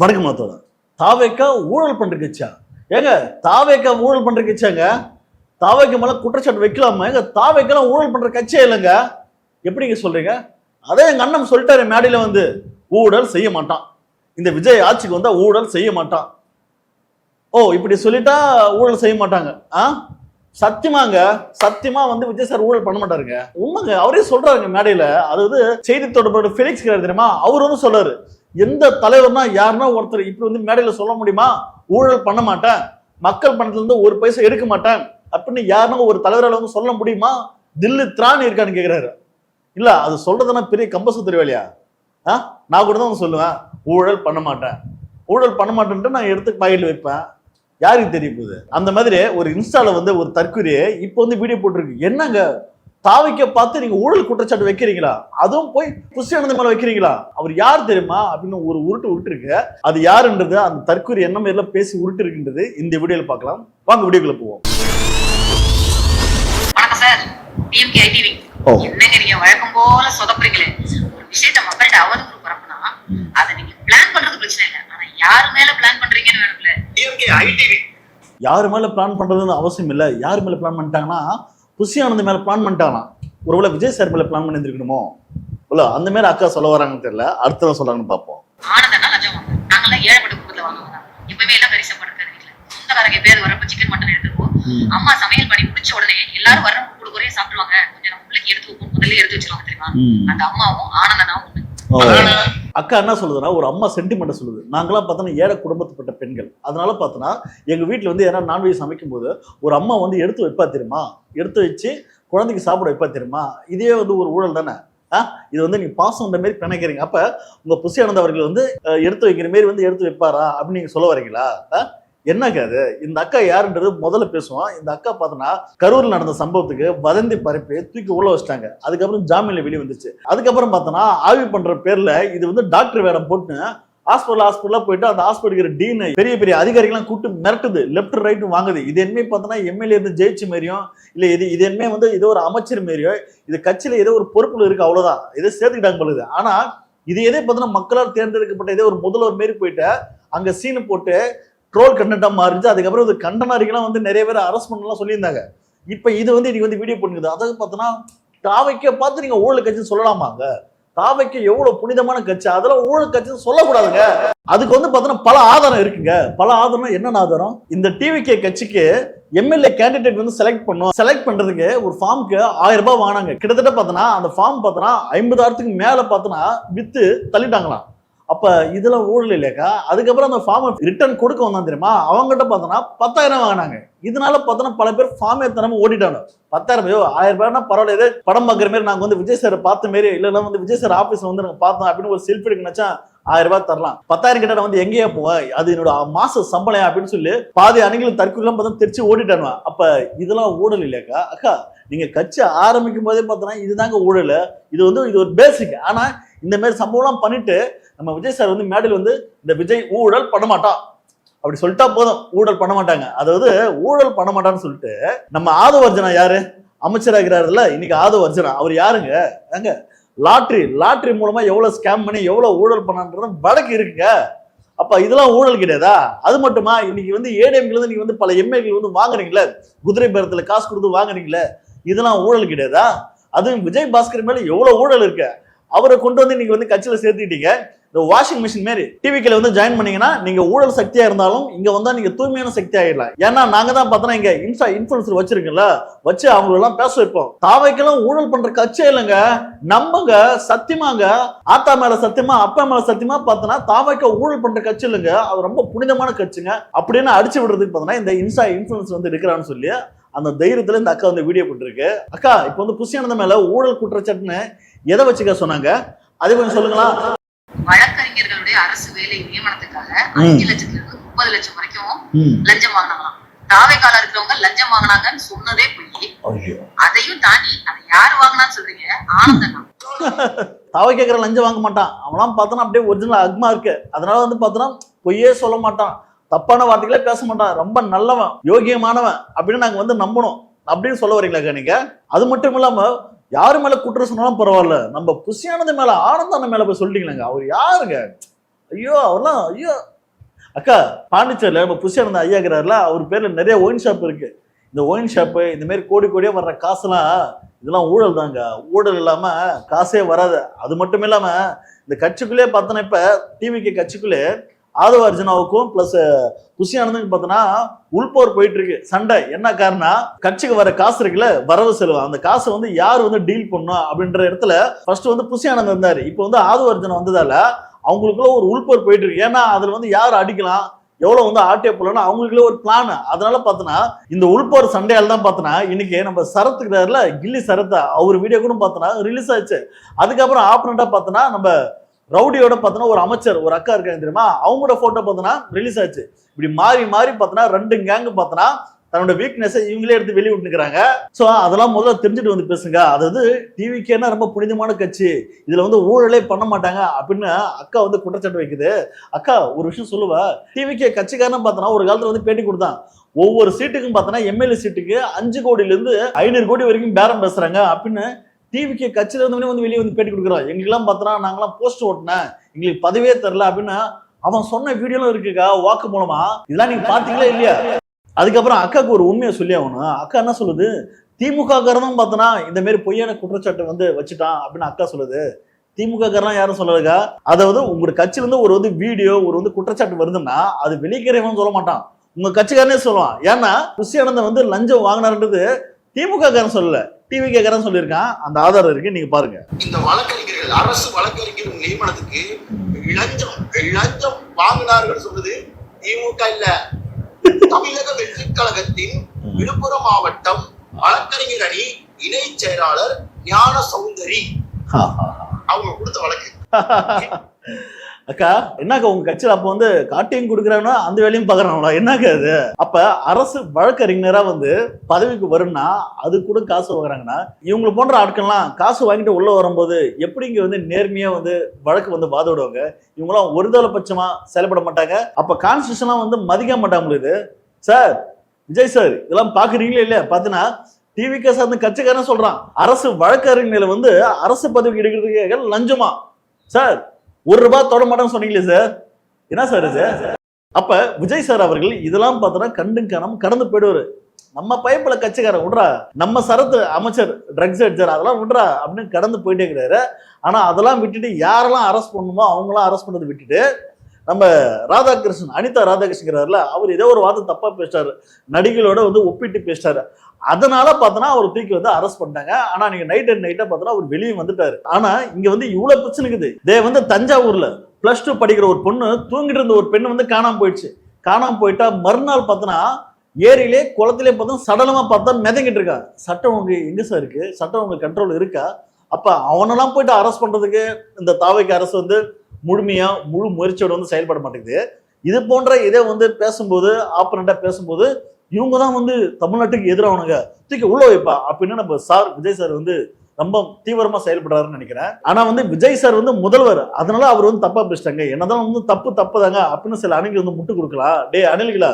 வணக்கமாத்தோட தாவேக்கா ஊழல் பண்ற கட்சியா? ஏங்க தாவேக்கா ஊழல் பண்ற கட்சியாங்க? தாவேக்கா மேல குற்றச்சாட்டு வைக்கலாமா? எங்க தாவேக்கெல்லாம் ஊழல் பண்ற கட்சியே இல்லைங்க. எப்படிங்க சொல்றீங்க? அதே எங்க அண்ணன் சொல்லிட்டாரு மேடையில வந்து, ஊழல் செய்ய மாட்டான், இந்த விஜய் ஆட்சிக்கு வந்தா ஊழல் செய்ய மாட்டான். ஓ இப்படி சொல்லிட்டா ஊழல் செய்ய மாட்டாங்க? சத்தியமாங்க, சத்தியமா வந்து விஜய் சார் ஊழல் பண்ண மாட்டாருங்க. உண்மைங்க, அவரே சொல்றாருங்க மேடையில. அதாவது செய்தி தொடர்பாளர் ஃபெலிக்ஸ் தெரியுமா, அவர் வந்து சொல்றாரு, எந்த தலைவர்னா யாருன்னா ஒருத்தர் இப்படி வந்து மேடையில சொல்ல முடியுமா, ஊழல் பண்ண மாட்டேன், மக்கள் பணத்துல இருந்து ஒரு பைசா எடுக்க மாட்டேன் அப்படின்னு யாருன்னா ஒரு தலைவரால் வந்து சொல்ல முடியுமா? தில்லு திராணி இருக்கான்னு கேக்குறாரு. இல்ல அது சொல்றதுன்னா பெரிய கம்பசத்துறை வேலையா? நான் கூட தான் சொல்லுவேன், ஊழல் பண்ண மாட்டேன், ஊழல் பண்ண மாட்டேன்ட்டு நான் எடுத்து பாக்கெட்ல வைப்பேன், யாருக்கு தெரிய போகுது? அந்த மாதிரி ஒரு இன்ஸ்டால வந்து ஒரு தற்கொலையை இப்போ வந்து வீடியோ போட்டிருக்கு. என்னங்க தாவிக்க பார்த்து நீங்க ஊழல் குற்றச்சாட்டு வைக்கிறீங்களா? அதுவும் போய் புஷ்யானந்த் மேல வைக்கிறீங்களா? அவர் யார் தெரியுமா அப்படின்னு ஒரு உருட்டு இருக்கு. அது யாருன்றது அந்த தற்கொலை என்ன மாதிரில பேசி உருட்டு இருக்குன்றது இந்த வீடியோல பார்க்கலாம். வாங்க வீடியோக்குள்ள போவோம். வணக்கம் சார், டிஎம்கே ஐடிவி. என்னங்க நீங்க வழக்கம் போல சொதப்புறீங்களே, ஒரு விஷயத்தை மக்கள்கிட்ட அவதூறு பரப்புனா அதை நீங்க பிளான் பண்றது பிரச்சனை இல்லை, ஆனா யாரு மேல பிளான் பண்றீங்கன்னு வேணும்ல. டிஎம்கே ஐடிவி யாரு மேல பிளான் பண்றதுன்னு அவசியம் இல்லை. யாரு மேல பிளான் பண்ணிட்டாங்கன்னா புஷ்யானந்த் மேல பிளான் பண்ணிட்டானா, ஒருவேளை விஜய் சார் மேல பிளான் பண்ணிருக்கணுமோ? இல்ல அந்த மாதிரி அக்கா சொல்ல வராங்கன்னு தெரியல, அடுத்த சொல்றாங்கன்னு பாப்போம். ஆனந்தனா லஞ்சம் வாங்க, நாங்கெல்லாம் ஏழைப்பட்ட குடும்பத்துல வாங்குவாங்க, எப்பவுமே எல்லாம் பெருசா படுக்காது வீட்டுல. சொந்தக்காரங்க பேர் வரப்ப சிக்கன் மட்டன் எடுத்துருவோம், அம்மா சமையல் பண்ணி முடிச்ச உடனே எல்லாரும் வர கூட குறைய சாப்பிடுவாங்க, கொஞ்சம் நம்ம பிள்ளைக்கு எடுத்து வைப்போம், முதல்ல எடுத்து வச்சிருவாங்க தெரியுமா? அந்த அம்மாவும் ஆனந்தனாவும் அக்கா என்ன சொல்லுதுன்னா, ஒரு அம்மா சென்டிமெண்ட் சொல்லுது, நாங்களாம் பார்த்தோன்னா ஏழை குடும்பத்துப்பட்ட பெண்கள், அதனால பார்த்தோன்னா எங்க வீட்டுல வந்து ஏன்னா நான்வெஜ் சமைக்கும் போது ஒரு அம்மா வந்து எடுத்து வைப்பா தெரியுமா, எடுத்து வச்சு குழந்தைக்கு சாப்பிட வைப்பா தெரியுமா, இதே வந்து ஒரு ஊழல் தானே? இது வந்து நீங்க பாசம்ன்ற மாதிரி பிணைக்கிறீங்க. அப்ப உங்க புஷ்யானந்த் அவர்கள் வந்து எடுத்து வைக்கிற மாதிரி வந்து எடுத்து வைப்பாரா அப்படின்னு நீங்க சொல்ல வரீங்களா? என்னங்க அது? இந்த அக்கா யாருன்றது முதல்ல பேசுவோம். இந்த அக்கா பார்த்தோன்னா கரூர்ல நடந்த சம்பவத்துக்கு வதந்தி பரப்பி தூக்கி உள்ள வச்சிட்டாங்க. அதுக்கப்புறம் ஜாமீன்ல வெளியே வந்துச்சு. அதுக்கப்புறம் பார்த்தோன்னா ஆய்வு பண்ற பேர்ல இது வந்து டாக்டர் வேடம் போட்டு ஹாஸ்பிட்டலா போயிட்டு அந்த ஹாஸ்பிட்டல் டீன் பெரிய பெரிய அதிகாரிகள்லாம் கூட்டு மிரட்டுது, லெப்ட் ரைட் வாங்குது. இது என்ன பார்த்தோன்னா எம்எல்ஏ இருந்து ஜெயிச்சு மாரியும் இல்ல இது என்ன வந்து ஏதோ ஒரு அமைச்சர் மாரியோ, இது கட்சியில ஏதோ ஒரு பொறுப்புல இருக்கு, அவ்வளவுதான், இதை சேர்த்துக்கிட்டாங்க போலுது. ஆனா இது எதே பார்த்தோன்னா மக்களால் தேர்ந்தெடுக்கப்பட்ட இதே ஒரு முதல்வர் மாரி போயிட்டு அங்க சீனு போட்டு ட்ரோல் கண்டென்ட்டா மாறிச்சு. அதுக்கப்புறம் இது கண்டனாரிகெல்லாம் வந்து நிறைய பேர் அரெஸ்ட் பண்ணலாம் சொல்லியிருந்தாங்க. இப்ப இது வந்து இன்னைக்கு வந்து வீடியோ பண்ணுது. அதாவது பார்த்தோன்னா தாவைக்க பார்த்து நீங்க ஊழல் கட்சின்னு சொல்லலாமாங்க? தாவைக்க எவ்வளவு புனிதமான கட்சி, அதெல்லாம் ஊழல் கட்சின்னு சொல்லக்கூடாதுங்க. அதுக்கு வந்து பார்த்தோன்னா பல ஆதாரம் இருக்குங்க. பல ஆதாரம் என்னென்ன ஆதாரம்? இந்த டிவிகே கட்சிக்கு எம்எல்ஏ கேண்டிடேட் வந்து செலக்ட் பண்றதுக்கு ஒரு ஃபார்முக்கு 1000 ரூபாய் வாங்கினாங்க. கிட்டத்தட்ட பார்த்தோன்னா அந்த ஃபார்ம் பார்த்தோன்னா 50,000க்கு மேல பார்த்தோன்னா வித்து தள்ளிட்டாங்களாம். அப்ப இதுல ஊழல் இல்லையாக்கா? அதுக்கப்புறம் அந்த ஃபார்ம் ரிட்டர்ன் கொடுக்க வந்தான் தெரியுமா, அவங்ககிட்ட பார்த்தோன்னா 10,000 வாங்கினாங்க. இதனால பார்த்தோன்னா பல பேர் ஃபார்மே தரமா ஓடிட்டாங்க. 10,000 ரூபாயோ 1000 ரூபாய்னா பரவாயில்ல, படம் பார்க்குற மாதிரி நாங்க வந்து விஜய் சார் பார்த்த மாரி இல்லைன்னா வந்து விஜய் சார் ஆபீஸ்ல வந்து நாங்க பார்த்தோம் அப்படின்னு ஒரு செல்ஃபி எடுக்க நினைச்சா 1000 ரூபாய் தரலாம். 10,000 கிட்ட வந்து எங்கேயா போவேன், அது என்னோட மாச சம்பளம் அப்படின்னு சொல்லி பாதி அணிகளும் தற்கொலாம் பார்த்தா தெரிச்சு ஓடிட்டானுவா. அப்ப இதெல்லாம் ஊழல் இல்லையாக்கா? அக்கா நீங்க கட்சி ஆரம்பிக்கும் போதே பார்த்தோன்னா இதுதாங்க ஊழல், இது ஒரு பேசிக். ஆனா இந்த மாதிரி சம்பவம்லாம் பண்ணிட்டு நம்ம விஜய் சார் வந்து மேடையில் வந்து இந்த விஜய் ஊழல் பண்ண மாட்டான் அப்படி சொல்லிட்டா போதும், ஊழல் பண்ண மாட்டாங்க. அதாவது ஊழல் பண்ண மாட்டான்னு சொல்லிட்டு நம்ம ஆதவர்ஜனா யாரு அமைச்சராகிறாருல்ல இன்னைக்கு, ஆதவர்ஜனா அவர் யாருங்க? அங்க லாட்ரி மூலமா எவ்வளவு ஸ்கேம் பண்ணி எவ்வளவு ஊழல் பண்ணான்றது வழக்கு இருக்குங்க. அப்ப இதெல்லாம் ஊழல் கிடையாதா? அது மட்டுமா, இன்னைக்கு வந்து ஏடிஎம்ல இருந்து நீங்க வந்து பல எம்எல்ஏ வந்து வாங்குறீங்களே, குதிரை பேரத்துல காசு கொடுத்து வாங்குறீங்களே, இதெல்லாம் ஊழல் கிடையாதா? அதுவும் விஜய் பாஸ்கர் மேல எவ்வளவு ஊழல் இருக்கு, அவரை கொண்டு வந்து நீங்க வந்து கட்சியில சேர்த்துக்கிட்டீங்க. இந்த வாஷிங் மிஷின் மாரி டிவிக்கில வந்து ஜாயின் பண்ணீங்கன்னா நீங்க ஊழல் சக்தியா இருந்தாலும் இங்க வந்தா நீங்க தூய்மையான சக்தி ஆயிடலாம். ஏன்னா நாங்க தான் பார்த்தோன்னா இங்க இன்ஃபுளுசர் வச்சிருக்கல, வச்சு அவங்க எல்லாம் பேச வைப்போம். தாவைக்கெல்லாம் ஊழல் பண்ற கட்சியே இல்லைங்க, நம்புங்க, சத்தியமாங்க, ஆத்தா மேல சத்தியமா அப்பா மேல சத்தியமா பார்த்தோன்னா தாவைக்க ஊழல் பண்ற கட்சி இல்லைங்க, அது ரொம்ப புனிதமான கட்சிங்க அப்படின்னு அடிச்சு விடுறதுக்கு பார்த்தோன்னா இந்த இன்ஃபுளுசர் வந்து இருக்கிறான்னு சொல்லி அந்த தைரியத்துல இந்த அக்கா வந்து வீடியோ போட்டுருக்கு. அக்கா இப்ப வந்து புஷ்யானந்த் மேல ஊழல் குற்றச்சாட்டுன்னு எதை வச்சுக்க சொன்னாங்க, அதே கொஞ்சம் சொல்லுங்களா? வழக்கறிஞர்களுடைய அரசு வேலை நியமனத்துக்காக 5 லட்சத்துல இருந்து 30 லட்சம் வரைக்கும் லஞ்சம் வாங்கினாங்களாம். தாவைக்கால இருக்கிறவங்க லஞ்சம் வாங்கினாங்கன்னு சொன்னதே போய், அதையும் தாண்டி அதை யாரு வாங்கினான்னு சொல்றீங்க? ஆனந்தனா. தாவை கேட்கிற லஞ்சம் வாங்க மாட்டான், அவனாம் பார்த்தோன்னா அப்படியே ஒரிஜினல் அக்மா இருக்கு, அதனால வந்து பார்த்தோன்னா பொய்யே சொல்ல மாட்டான், தப்பான வார்த்தைகளே பேச மாட்டான், ரொம்ப நல்லவன் யோகியமானவன் அப்படின்னு நாங்க வந்து நம்பணும் அப்படின்னு சொல்ல வரீங்களா நீங்க? அது மட்டும் இல்லாம யாரு மேல குற்றம் சொன்னாலும் பரவாயில்ல, நம்ம புஷ்யானந்த் மேல ஆனந்தன மேல போய் சொல்லிட்டீங்களா? அவர் யாருங்க? ஐயோ அவர்லாம் ஐயோ. அக்கா பாண்டிச்சேரியில நம்ம புஷியானந்த ஐயா இருக்கிறாருல, அவர் பேர்ல நிறைய ஒயின் ஷாப் இருக்கு. இந்த ஒயின் ஷாப்பு இந்த மாதிரி கோடி கோடியா வர்ற காசுலாம் இதெல்லாம் ஊழல் தாங்க. ஊழல் இல்லாம காசே வராது. அது மட்டும் இல்லாம இந்த கட்சிக்குள்ளே பார்த்தோன்னா இப்ப டிவிக்கு கட்சிக்குள்ளே ஆதவ அர்ஜுனாவுக்கும் பிளஸ் புஷியானந்துக்கு பார்த்தோன்னா உள்போர் போயிட்டு இருக்கு சண்டை. என்ன காரணம், கட்சிக்கு வர காசு இருக்குல்ல வரவு செலவு, அந்த காசை வந்து யார் வந்து டீல் பண்ணும் அப்படின்ற இடத்துல ஃபர்ஸ்ட் வந்து புஷியானந்த் இருந்தாரு. இப்போ வந்து ஆதவ அர்ஜுனா வந்ததால அவங்களுக்குள்ள ஒரு உள்போர் போயிட்டு இருக்கு. ஏன்னா அதுல வந்து யார் அடிக்கலாம் எவ்வளவு வந்து ஆட்டே போடலாம் அவங்களுக்குள்ள ஒரு பிளான். அதனால பார்த்தோன்னா இந்த உள்போர் சண்டையால் தான் பார்த்தோன்னா இன்னைக்கு நம்ம சரத்துக்கிறாருல கில்லி சரத்தா அவர் வீடியோ கூட பார்த்தோன்னா ரிலீஸ் ஆச்சு. அதுக்கப்புறம் ஆப்பனண்டா பார்த்தோன்னா நம்ம ரவுடியோட பார்த்தோன்னா ஒரு அமைச்சர் ஒரு அக்கா இருக்காங்க தெரியுமா, அவங்களோட போட்டோ பார்த்தோன்னா ரிலீஸ் ஆச்சு. இப்படி மாறி மாறி பார்த்தோன்னா ரெண்டு கேங்கு பார்த்தோன்னா தன்னோட வீக்னஸை இவங்களே எடுத்து வெளியே விட்டுக்கிறாங்க. ஸோ அதெல்லாம் முதல்ல தெரிஞ்சுட்டு வந்து பேசுங்க. அதாவது டிவிக்கேன்னா ரொம்ப புனிதமான கட்சி, இதுல வந்து ஊழலே பண்ண மாட்டாங்க அப்படின்னு அக்கா வந்து குற்றச்சாட்டு வைக்குது. அக்கா ஒரு விஷயம் சொல்லுவா, டிவிக்கே கட்சிக்காரன் பார்த்தோன்னா ஒரு காலத்துல வந்து பேட்டி கொடுத்தான், ஒவ்வொரு சீட்டுக்கும் பார்த்தோன்னா எம்எல்ஏ சீட்டுக்கு 5 கோடியிலிருந்து 500 கோடி வரைக்கும் பேரம் பேசுறாங்க அப்படின்னு டிவிக்கு கட்சியில இருந்தவனே வந்து வெளியே வந்து பேட்டி கொடுக்குறோம். எங்களுக்கெல்லாம் பார்த்தோன்னா நாங்களாம் போஸ்ட் ஓட்டினேன், எங்களுக்கு பதவியே தரல அப்படின்னு அவன் சொன்ன வீடியோலாம் இருக்குக்கா வாக்கு மூலமா. இதெல்லாம் நீங்க பாத்தீங்களா இல்லையா? அதுக்கப்புறம் அக்காவுக்கு ஒரு உண்மையை சொல்லி ஆகணும். அக்கா என்ன சொல்லுது, திமுக காரனும் பார்த்தோன்னா இந்த மாதிரி பொய்யான குற்றச்சாட்டு வந்து வச்சுட்டான் அப்படின்னு அக்கா சொல்லுது. திமுக காரன் யாரும் சொல்லலக்கா. அதாவது உங்க கட்சியில இருந்து ஒரு வந்து வீடியோ ஒரு வந்து குற்றச்சாட்டு வருதுன்னா அது வெளிக்கிறவன் சொல்ல மாட்டான், உங்க கட்சிக்காரனே சொல்லுவான். ஏன்னா புஷியானந்தன் வந்து லஞ்சம் வாங்கினாருன்றது திமுக காரன் சொல்லல, டிவிகே காரன் சொல்லியிருக்கான். அந்த ஆதாரம் இருக்கு, நீங்க பாருங்க. இந்த வழக்கறிஞர்கள் அரசு வழக்கறிஞர் நியமனத்துக்கு லஞ்சம் வாங்கினார்கள் சொல்றது திமுக இல்ல, தமிழக வெற்றி கழகத்தின் விழுப்புரம் மாவட்டம் வழக்கறிஞர் அணி இணை செயலாளர் ஞான சௌந்தரி அவங்க கொடுத்த வழக்கு. அக்கா என்னக்கா உங்க கட்சியில அப்ப வந்து காட்டியும் கொடுக்குறாங்கன்னா அந்த வேலையும் பாக்குறாங்களா என்னக்கா அது? அப்ப அரசு வழக்கறிஞரா வந்து பதவிக்கு வரும்னா அது கூட காசு வாங்குறாங்கன்னா இவங்களை போன்ற ஆட்கள்லாம் காசு வாங்கிட்டு உள்ள வரும்போது எப்படி இங்க வந்து நேர்மையா வந்து வழக்கு வந்து வாதிடுவாங்க? இவங்களாம் ஒருதலை பட்சமா செயல்பட மாட்டாங்க. அப்ப கான்ஸ்டியூஷன்லாம் வந்து மதிக்க மாட்டாங்க. சார் விஜய் சார் இதெல்லாம் பாக்குறீங்களா இல்லையா? பாத்தீங்கன்னா டிவிகே சார்ந்த கட்சிக்காரன் சொல்றான் அரசு வழக்கறிஞர்களை வந்து அரசு பதவிக்கு எடுக்கிறதுக்கு லஞ்சமா. சார் ₹1 தொட மாட்டேன்னு சொன்னீங்களே சார், என்ன சார் இது? அப்ப விஜய் சார் அவர்கள் இதெல்லாம் பார்த்தோன்னா கண்டும் காணாம கடந்து போயிடுவாரு. நம்ம பைப்பில கட்சிக்காரன் விட்றா, நம்ம சரத்து அமைச்சர் ட்ரக்ஸ் அடிச்சார் அதெல்லாம் விட்றா அப்படின்னு கடந்து போயிட்டே இருக்கிறாரு. ஆனா அதெல்லாம் விட்டுட்டு யாரெல்லாம் அரெஸ்ட் பண்ணணுமோ அவங்களாம் அரெஸ்ட் பண்ணதை விட்டுட்டு நம்ம ராதாகிருஷ்ணன் அனிதா ராதாகிருஷ்ணன் அவர் ஏதோ ஒரு வார்த்தை தப்பா பேசிட்டாரு, நடிகளோட வந்து ஒப்பிட்டு பேசிட்டாரு. அதனால பார்த்தோன்னா அவர் தூக்கி வந்து அரெஸ்ட் பண்ணிட்டாங்க. ஆனா நீங்க நைட் அண்ட் நைட்டா பார்த்தோன்னா அவர் வெளியே வந்துட்டாரு. ஆனா இங்க வந்து இவ்வளவு பிரச்சனை இருக்குது. இதே வந்து தஞ்சாவூர்ல +2 படிக்கிற ஒரு பொண்ணு தூங்கிட்டு இருந்த ஒரு பெண்ணு வந்து காணாம போயிடுச்சு. காணாம போயிட்டா மறுநாள் பார்த்தோன்னா ஏரியிலே குளத்திலே பார்த்தா சடலமா பார்த்தா மிதங்கிட்டு இருக்கா. சட்டம் உங்களுக்கு எங்க சார் இருக்கு? சட்டம் உங்களுக்கு கண்ட்ரோல் இருக்கா? அப்ப அவனெல்லாம் போயிட்டு அரெஸ்ட் பண்றதுக்கு இந்த தாவைக்கு அரசு வந்து முழு முயற்சியோட வந்து செயல்பட மாட்டேங்குது. இது போன்ற இதே வந்து பேசும்போது ஆப்பனண்டா பேசும்போது இவங்க தான் வந்து தமிழ்நாட்டுக்கு எதிரானவங்க தூக்கி உள்ள வைப்பா அப்படின்னு நம்ம சார் விஜய் சார் வந்து ரொம்ப தீவிரமா செயல்படுறாருன்னு நினைக்கிறேன். ஆனா வந்து விஜய் சார் வந்து முதல்வர், அதனால அவர் வந்து தப்பா பேசிட்டாங்க. என்னதான் வந்து தப்பு தாங்க அப்படின்னு சில அணிகள் வந்து முட்டு கொடுக்கலாம். அணில்களா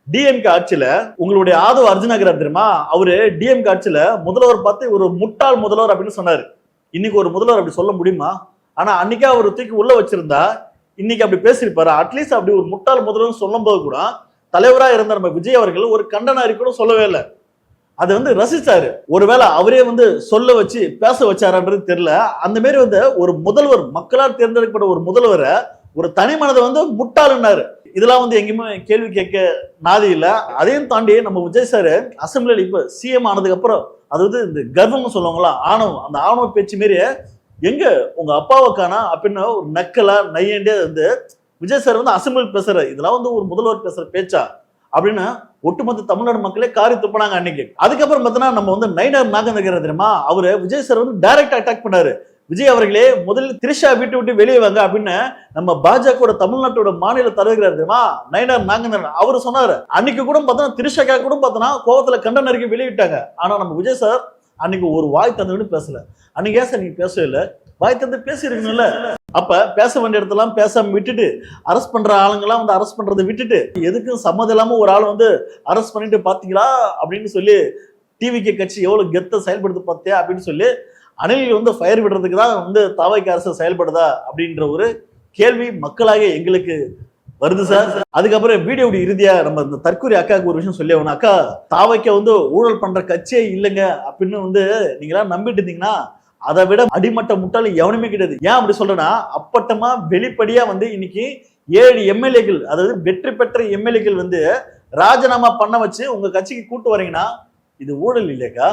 டிஎம்கே ஆட்சியில உங்களுடைய ஆதவ அர்ஜுனாகிறார் தெரியுமா, அவரு டிஎம்கே ஆட்சியில முதல்வர் பார்த்து ஒரு முட்டாள் முதல்வர் அப்படின்னு சொன்னாரு. இன்னைக்கு ஒரு முதல்வர் அப்படி சொல்ல முடியுமா? ஆனா அன்னைக்கே அவர் தூக்கி உள்ள வச்சிருந்தா இன்னைக்கு அப்படி பேசியிருப்பாரு. அட்லீஸ்ட் அப்படி ஒரு முட்டாள் முதல்வர் சொல்லும் போது கூட தலைவரா இருந்த நம்ம விஜய் அவர்கள் ஒரு கண்டன அறிக்கை சொல்லவே இல்லை. அதை வந்து ரசிச்சாரு. ஒருவேளை அவரே வந்து சொல்ல வச்சு பேச வச்சாருன்றது தெரியல. அந்த மாதிரி வந்து ஒரு முதல்வர் மக்களால் தேர்ந்தெடுக்கப்பட்ட ஒரு முதல்வரை ஒரு தனி மனதை வந்து முட்டாளுன்னாரு. இதெல்லாம் வந்து எங்கேயுமே கேள்வி கேட்க நாதி இல்லை. அதையும் தாண்டி நம்ம விஜய் சார் அசம்பிளியில் இப்ப சிஎம் ஆனதுக்கு அப்புறம் அதாவது இந்த கர்வம்னு சொல்லுவாங்களா ஆணவம், அந்த ஆணவ பேச்சு மாரி எங்க உங்க அப்பாவை காணா அப்படின்னு ஒரு நக்கலா நையண்டே வந்து விஜய் சார் வந்து அசம்பிள் பேசுற இதெல்லாம் வந்து ஒரு முதல்வர் பேசுற பேச்சா அப்படின்னு ஒட்டுமொத்த தமிழ்நாடு மக்களே காரி துப்பினாங்க அன்னைக்கு. அதுக்கப்புறம் பார்த்தீங்கன்னா நம்ம வந்து நயினார் நாகேந்திரன் தெரியுமா, அவரு விஜய் சார் வந்து டைரக்ட் அட்டாக் பண்ணாரு. விஜய் அவர்களே முதலில் திரிஷா வீட்டு விட்டு வெளியே வாங்க அப்படின்னு நம்ம பாஜக தமிழ்நாட்டோட மாநில தலைவர் தெரியுமா நயினார் நாகேந்திரன் அவரு சொன்னாரு. அன்னைக்கு கூட பார்த்தோன்னா திரிஷாக்கா கூட பார்த்தோன்னா கோவத்துல கண்டன அறிக்கை வெளியிட்டாங்க. ஆனா நம்ம விஜய் சார் அன்னைக்கு ஒரு வாய் தந்துன்னு பேசல. அன்னைக்கு ஏன் சார் நீங்க பேசவே இல்லை? வாய் தந்து பேசிருக்கணும்ல. அப்ப பேச வேண்டிய இடத்தெல்லாம் பேசாம விட்டுட்டு அரெஸ்ட் பண்ற ஆளுங்கெல்லாம் வந்து அரெஸ்ட் பண்றதை விட்டுட்டு எதுக்கும் சம்மதம் இல்லாம ஒரு ஆள் வந்து அரெஸ்ட் பண்ணிட்டு பாத்தீங்களா அப்படின்னு சொல்லி டிவிகே கட்சி எவ்வளவு கெத்த செயல்படுத்து பார்த்தியா அப்படின்னு சொல்லி அணில் வந்து ஃபயர் விடுறதுக்கு தான் வந்து தாவைக்கு அரசு செயல்படுதா அப்படின்ற ஒரு கேள்வி மக்களாக எங்களுக்கு வருது சார். அதுக்கப்புறம் வீடியோட இறுதியா நம்ம இந்த தற்கொலை அக்காவுக்கு ஒரு விஷயம் சொல்லி ஆகணும். அக்கா, தாவைக்க வந்து ஊழல் பண்ற கட்சியே இல்லைங்க அப்படின்னு வந்து நீங்களா நம்பிட்டு இருந்தீங்கன்னா அதை விட அடிமட்ட முட்டாள் எவனுமே கிடையாது. ஏன் அப்படி சொல்றேன்னா, அப்பட்டமா வெளிப்படையா வந்து இன்னைக்கு 7 எம்எல்ஏக்கள், அதாவது வெற்றி பெற்ற எம்எல்ஏக்கள் வந்து ராஜினாமா பண்ண வச்சு உங்க கட்சிக்கு கூட்டு வரீங்கன்னா இது ஊழல் இல்லையாக்கா?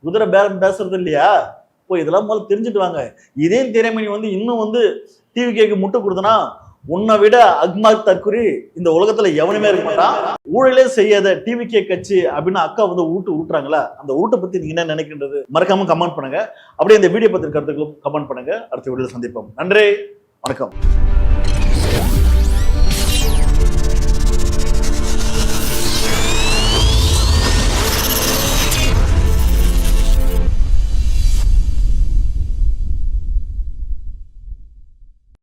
குதிரை பேரம் பேசுறது இல்லையா? இப்போ இதெல்லாம் முதல்ல தெரிஞ்சுட்டு வாங்க. இதே திறமை வந்து இன்னும் வந்து டிவிகேக்கு முட்டை கொடுத்தனா உன்னை விட அக்மார் தற்குறி இந்த உலகத்துல எவனுமே இருக்க மாட்டான். ஊழலே செய்யாத டிவிகே கட்சி அப்படின்னு அக்கா வந்து ஊட்டுறாங்களா, அந்த ஊட்டை பத்தி நீங்க என்ன நினைக்கின்றது மறக்காம கமெண்ட் பண்ணுங்க. அப்படியே இந்த வீடியோ பத்தி கருத்துக்களும் கமெண்ட் பண்ணுங்க. அடுத்த வீடியோல சந்திப்போம். நன்றி, வணக்கம்.